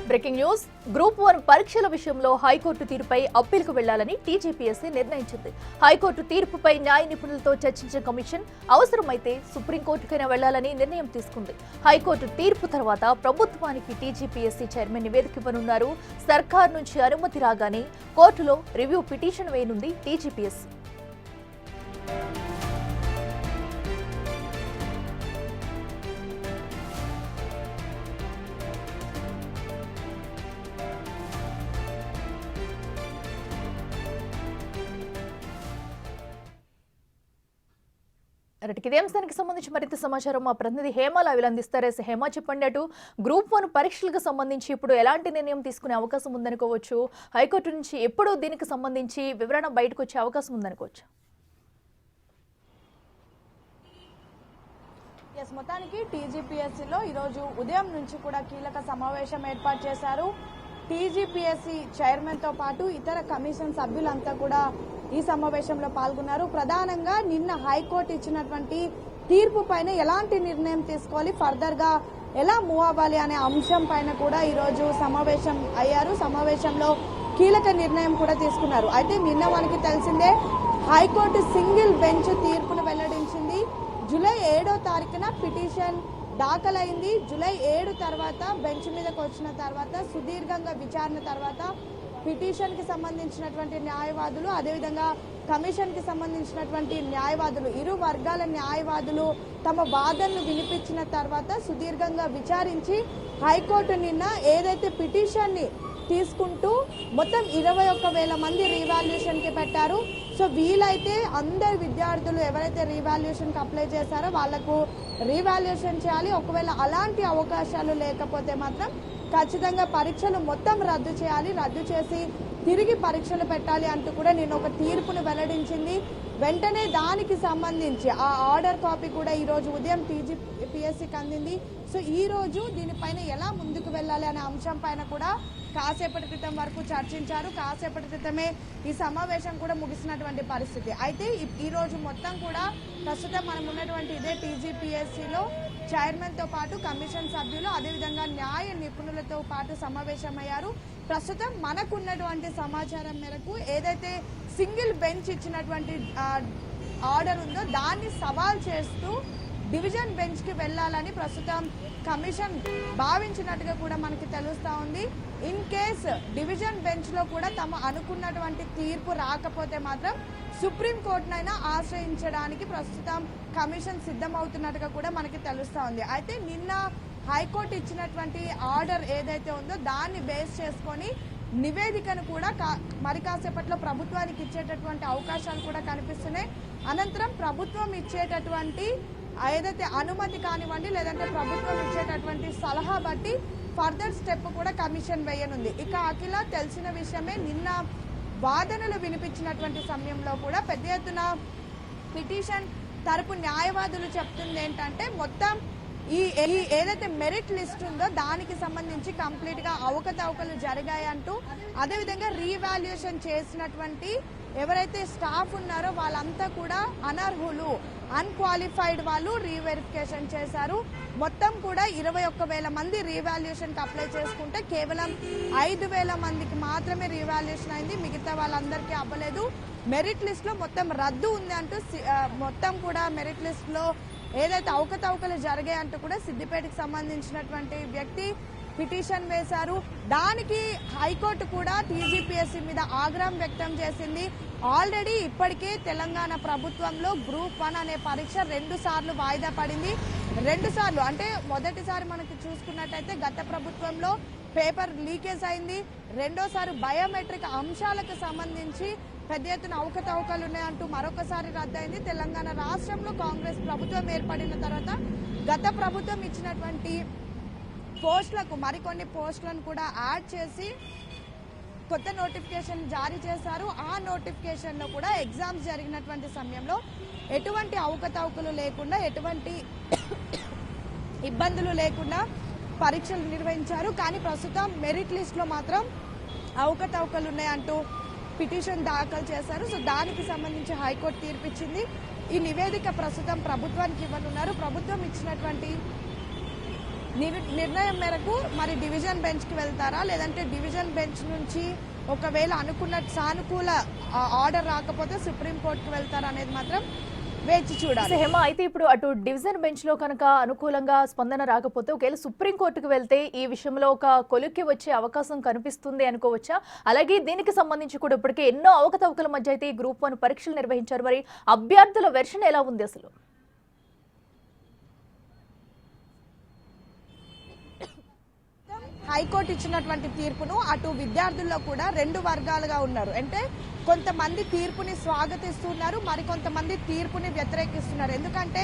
Breaking news group 1 పరీక్షల విషయంలో high court తీర్పుపై అప్పీలుకు వెళ్లాలని టీజీపీఎస్సీ నిర్ణయించింది. హైకోర్టు తీర్పుపై న్యాయ నిపుణులతో చర్చించిన కమిషన్ అవసరమైతే సుప్రీంకోర్టుకైనా వెళ్లాలని నిర్ణయం తీసుకుంది. హైకోర్టు తీర్పు తర్వాత ప్రభుత్వానికి టీజీపీఎస్సీ చైర్మన్ నివేదిక ఇవ్వనున్నారు. సర్కార్ నుంచి అనుమతి రాగానే కోర్టులో రివ్యూ పిటిషన్ వేయనుంది టీజీపీఎస్సీ. ఇదే అంశానికి సంబంధించి మరింత సమాచారం మా ప్రతినిధి హేమ లైవ్ అందిస్తారు. హేమ, చెప్పండి, అటు గ్రూప్ 1 పరీక్షలకు సంబంధించి ఇప్పుడు ఎలాంటి నిర్ణయం తీసుకునే అవకాశం ఉందనుకోవచ్చు? హైకోర్టు నుంచి ఎప్పుడు దీనికి సంబంధించి వివరణ బయటకు వచ్చే అవకాశం ఉందనుకోవచ్చు? మొత్తానికి టీజీపీఎస్సీలో ఈరోజు ఉదయం నుంచి కూడా కీలక సమావేశం ఏర్పాటు చేశారు. టీజీపీఎస్సీ చైర్మన్ తో పాటు ఇతర కమిషన్ సభ్యులంతా కూడా ఈ సమావేశంలో పాల్గొన్నారు. ప్రధానంగా నిన్న హైకోర్టు ఇచ్చినటువంటి తీర్పు పైన ఎలాంటి నిర్ణయం తీసుకోవాలి, ఫర్దర్ గా ఎలా మూవ్ అవ్వాలి అనే అంశం పైన కూడా ఈరోజు సమావేశం అయ్యారు. సమావేశంలో కీలక నిర్ణయం కూడా తీసుకున్నారు. అయితే నిన్న మనకి తెలిసిందే, హైకోర్టు సింగిల్ బెంచ్ తీర్పును వెల్లడించింది. జూలై 7వ తారీఖున పిటిషన్ దాఖలైంది. జూలై 7 తర్వాత బెంచ్ మీదకి వచ్చిన తర్వాత సుదీర్ఘంగా విచారణ తర్వాత పిటిషన్ కి సంబంధించినటువంటి న్యాయవాదులు, అదేవిధంగా కమిషన్ కి సంబంధించినటువంటి న్యాయవాదులు, ఇరు వర్గాల న్యాయవాదులు తమ వాదనలు వినిపించిన తర్వాత సుదీర్ఘంగా విచారించి హైకోర్టు నిన్న ఏదైతే పిటిషన్ ని తీసుకుంటూ మొత్తం 21,000 మంది రీవాల్యుయేషన్ కి పెట్టారు. సో వీలైతే అందరు విద్యార్థులు ఎవరైతే రీవాల్యుయేషన్ కి అప్లై చేశారో వాళ్లకు రీవాల్యుయేషన్ చేయాలి. ఒకవేళ అలాంటి అవకాశాలు లేకపోతే మాత్రం ఖచ్చితంగా పరీక్షలు మొత్తం రద్దు చేయాలి, రద్దు చేసి తిరిగి పరీక్షలు పెట్టాలి అంటూ కూడా నేను ఒక తీర్పును వెల్లడించింది. వెంటనే దానికి సంబంధించి ఆ ఆర్డర్ కాపీ కూడా ఈ రోజు ఉదయం టీజీపీఎస్సీకి అందింది. సో ఈ రోజు దీనిపైన ఎలా ముందుకు వెళ్ళాలి అనే అంశం పైన కూడా కాసేపటి క్రితం వరకు చర్చించారు. కాసేపటి క్రితమే ఈ సమావేశం కూడా ముగిసినటువంటి పరిస్థితి. అయితే ఈ రోజు మొత్తం కూడా ప్రస్తుతం మనం ఉన్నటువంటి ఇదే టీజీపీఎస్సీలో చైర్మన్ తో పాటు కమిషన్ సభ్యులు, అదేవిధంగా న్యాయ నిపుణులతో పాటు సమావేశమయ్యారు. ప్రస్తుతం మనకున్నటువంటి సమాచారం మేరకు ఏదైతే సింగిల్ బెంచ్ ఇచ్చినటువంటి ఆర్డర్ ఉందో దాన్ని సవాల్ చేస్తూ డివిజన్ బెంచ్ కి వెళ్లాలని ప్రస్తుతం కమిషన్ భావించినట్టుగా కూడా మనకి తెలుస్తా ఉంది. ఇన్ కేస్ డివిజన్ బెంచ్ లో కూడా తమ అనుకున్నటువంటి తీర్పు రాకపోతే మాత్రం సుప్రీంకోర్టునైనా ఆశ్రయించడానికి ప్రస్తుతం కమిషన్ సిద్ధమవుతున్నట్టుగా కూడా మనకి తెలుస్తా ఉంది. అయితే నిన్న హైకోర్టు ఇచ్చినటువంటి ఆర్డర్ ఏదైతే ఉందో దాన్ని బేస్ చేసుకొని నివేదికను కూడా మరి కాసేపట్లో ప్రభుత్వానికి ఇచ్చేటటువంటి అవకాశాలు కూడా కనిపిస్తున్నాయి. అనంతరం ప్రభుత్వం ఇచ్చేటటువంటి ఏదైతే అనుమతి కానివ్వండి, లేదంటే ప్రభుత్వం ఇచ్చేటటువంటి సలహా బట్టి ఫర్దర్ స్టెప్ కూడా కమిషన్ వేయనుంది. ఇక అఖిల తెలిసిన విషయమే, నిన్న వాదనలు వినిపించినటువంటి సమయంలో కూడా పెద్ద ఎత్తున పిటిషన్ తరపు న్యాయవాదులు చెప్తుంది ఏంటంటే, మొత్తం ఈ ఏదైతే మెరిట్ లిస్ట్ ఉందో దానికి సంబంధించి కంప్లీట్ గా అవకతవకలు జరిగాయంటూ, అదేవిధంగా రీవాల్యుయేషన్ చేసినటువంటి ఎవరైతే స్టాఫ్ ఉన్నారో వాళ్ళంతా కూడా అనర్హులు, అన్క్వాలిఫైడ్ వాళ్ళు రీవెరిఫికేషన్ చేశారు. మొత్తం కూడా 21,000 మంది రీవాల్యుయేషన్ కి అప్లై చేసుకుంటే కేవలం 5,000 మందికి మాత్రమే రీవాల్యుయేషన్ అయింది. మిగతా వాళ్ళందరికీ అవ్వలేదు. మెరిట్ లిస్ట్ లో మొత్తం రద్దు ఉంది అంటూ మొత్తం కూడా మెరిట్ లిస్ట్ లో ఏదైతే అవకతవకలు జరిగాయంటూ కూడా సిద్దిపేటకి సంబంధించినటువంటి వ్యక్తి పిటిషన్ వేశారు. దానికి హైకోర్టు కూడా టీజీపీఎస్సీ మీద ఆగ్రహం వ్యక్తం చేసింది. ఆల్రెడీ ఇప్పటికే తెలంగాణ ప్రభుత్వంలో గ్రూప్ 1 అనే పరీక్ష 2 సార్లు వాయిదా పడింది. 2 సార్లు అంటే మొదటిసారి మనకి చూసుకున్నట్టయితే గత ప్రభుత్వంలో పేపర్ లీకేజ్ అయింది. రెండోసారి బయోమెట్రిక్ అంశాలకు సంబంధించి పెద్ద ఎత్తున అవకతవకలు ఉన్నాయంటూ మరొకసారి రద్దయింది. తెలంగాణ రాష్ట్రంలో కాంగ్రెస్ ప్రభుత్వం ఏర్పడిన తర్వాత గత ప్రభుత్వం ఇచ్చినటువంటి పోస్టులకు మరికొన్ని పోస్టులను కూడా యాడ్ చేసి కొత్త నోటిఫికేషన్ జారీ చేశారు. ఆ నోటిఫికేషన్ లో కూడా ఎగ్జామ్స్ జరిగినటువంటి సమయంలో ఎటువంటి అవకతవకలు లేకుండా, ఎటువంటి ఇబ్బందులు లేకుండా పరీక్షలు నిర్వహించారు. కానీ ప్రస్తుతం మెరిట్ లిస్ట్ లో మాత్రం అవకతవకలు ఉన్నాయంటూ పిటిషన్ దాఖలు చేశారు. సో దానికి సంబంధించి హైకోర్టు తీర్పిచ్చింది. ఈ నివేదిక ప్రస్తుతం ప్రభుత్వానికి ఇవ్వనున్నారు. ప్రభుత్వం ఇచ్చినటువంటి నిర్ణయం మేరకు మరి డివిజన్ బెంచ్ కి వెళ్తారా, లేదంటే డివిజన్ బెంచ్ నుంచి ఒకవేళ అనుకున్న సానుకూల ఆర్డర్ రాకపోతే సుప్రీంకోర్టుకు వెళ్తారా అనేది మాత్రం వేచి చూడాలి. హేమ, అయితే ఇప్పుడు అటు డివిజన్ బెంచ్ లో కనుక అనుకూలంగా స్పందన రాకపోతే ఒకవేళ సుప్రీంకోర్టుకు వెళ్తే ఈ విషయంలో ఒక కొలిక్కి వచ్చే అవకాశం కనిపిస్తుంది అనుకోవచ్చా? అలాగే దీనికి సంబంధించి కూడా ఇప్పటికే ఎన్నో అవకతవకల మధ్య అయితే ఈ గ్రూప్ 1 పరీక్షలు నిర్వహించారు. మరి అభ్యర్థుల వెర్షన్ ఎలా ఉంది అసలు? హైకోర్టు ఇచ్చినటువంటి తీర్పును అటు విద్యార్థుల్లో కూడా రెండు వర్గాలుగా ఉన్నారు. అంటే కొంతమంది తీర్పుని స్వాగతిస్తున్నారు, మరికొంతమంది తీర్పుని వ్యతిరేకిస్తున్నారు. ఎందుకంటే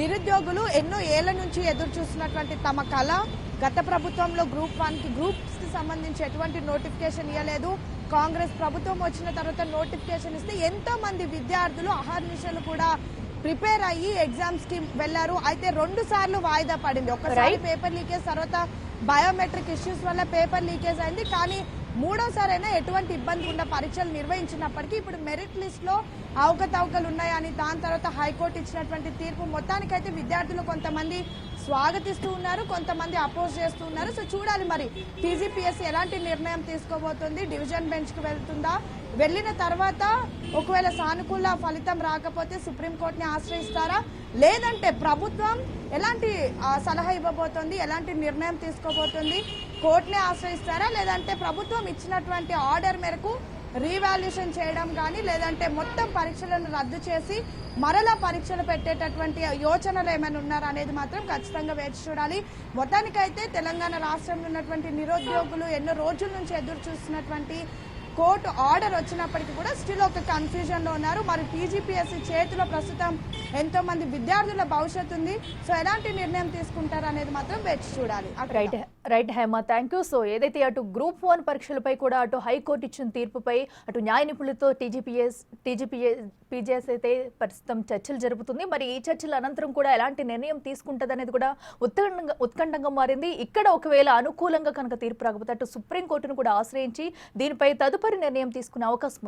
నిరుద్యోగులు ఎన్నో ఏళ్ల నుంచి ఎదురు చూస్తున్నటువంటి తమ కళ, గత ప్రభుత్వంలో గ్రూప్ 1 కి గ్రూప్స్ కి సంబంధించి ఎటువంటి నోటిఫికేషన్ ఇవ్వలేదు. కాంగ్రెస్ ప్రభుత్వం వచ్చిన తర్వాత నోటిఫికేషన్ ఇస్తే ఎంతో మంది విద్యార్థులు అహర్నిశలు కూడా ప్రిపేర్ అయ్యి ఎగ్జామ్స్ కి వెళ్లారు. అయితే 2 సార్లు వాయిదా పడింది. ఒకసారి పేపర్ లీకేజ్, తర్వాత బయోమెట్రిక్ ఇష్యూస్ వల్ల పేపర్ లీకేజ్ అయింది. కానీ మూడోసారైనా ఎటువంటి ఇబ్బంది ఉన్న పరీక్షలు నిర్వహించినప్పటికీ ఇప్పుడు మెరిట్ లిస్ట్ లో అవకతవకలు ఉన్నాయని దాని తర్వాత హైకోర్టు ఇచ్చినటువంటి తీర్పు మొత్తానికైతే విద్యార్థులు కొంతమంది స్వాగతిస్తూ ఉన్నారు, కొంతమంది అపోజ్ చేస్తూ ఉన్నారు. సో చూడాలి మరి టీజీపీఎస్సీ ఎలాంటి నిర్ణయం తీసుకోబోతుంది, డివిజన్ బెంచ్ కు వెళ్తుందా, వెళ్లిన తర్వాత ఒకవేళ సానుకూల ఫలితం రాకపోతే సుప్రీంకోర్టుని ఆశ్రయిస్తారా, లేదంటే ప్రభుత్వం ఎలాంటి సలహా ఇవ్వబోతోంది, ఎలాంటి నిర్ణయం తీసుకోబోతుంది, కోర్టుని ఆశ్రయిస్తారా, లేదంటే ప్రభుత్వం ఇచ్చినటువంటి ఆర్డర్ మేరకు రీవాల్యుయేషన్ చేయడం కానీ, లేదంటే మొత్తం పరీక్షలను రద్దు చేసి మరలా పరీక్షలు పెట్టేటటువంటి యోచనలు ఏమైనా ఉన్నారా అనేది మాత్రం ఖచ్చితంగా వేచి చూడాలి. మొత్తానికైతే తెలంగాణ రాష్ట్రంలో ఉన్నటువంటి నిరుద్యోగులు ఎన్నో రోజుల నుంచి ఎదురు చూస్తున్నటువంటి కోర్టు ఆర్డర్ వచ్చినప్పటికీ కూడా స్టిల్ ఒక కన్ఫ్యూజన్ లో ఉన్నారు. మరి టీజీపీఎస్సీ చేతిలో ప్రస్తుతం ఎంతో మంది విద్యార్థుల భవిష్యత్తు ఉంది. సో ఎలాంటి నిర్ణయం తీసుకుంటారు అనేది మాత్రం వేచి చూడాలి. Right Hema, thank you. So ఏదైతే అటు గ్రూప్ 1 పరీక్షలపై కూడా అటు హైకోర్టు ఇచ్చిన తీర్పుపై అటు న్యాయ నిపుణులతో పీజీఎస్ అయితే ప్రస్తుతం చర్చలు జరుపుతుంది. మరి ఈ చర్చల అనంతరం కూడా ఎలాంటి నిర్ణయం తీసుకుంటుంది అనేది కూడా ఉత్కంఠంగా మారింది. ఇక్కడ ఒకవేళ అనుకూలంగా కనుక తీర్పు రాకపోతే అటు సుప్రీంకోర్టును కూడా ఆశ్రయించి దీనిపై తదుపరి నిర్ణయం తీసుకునే అవకాశం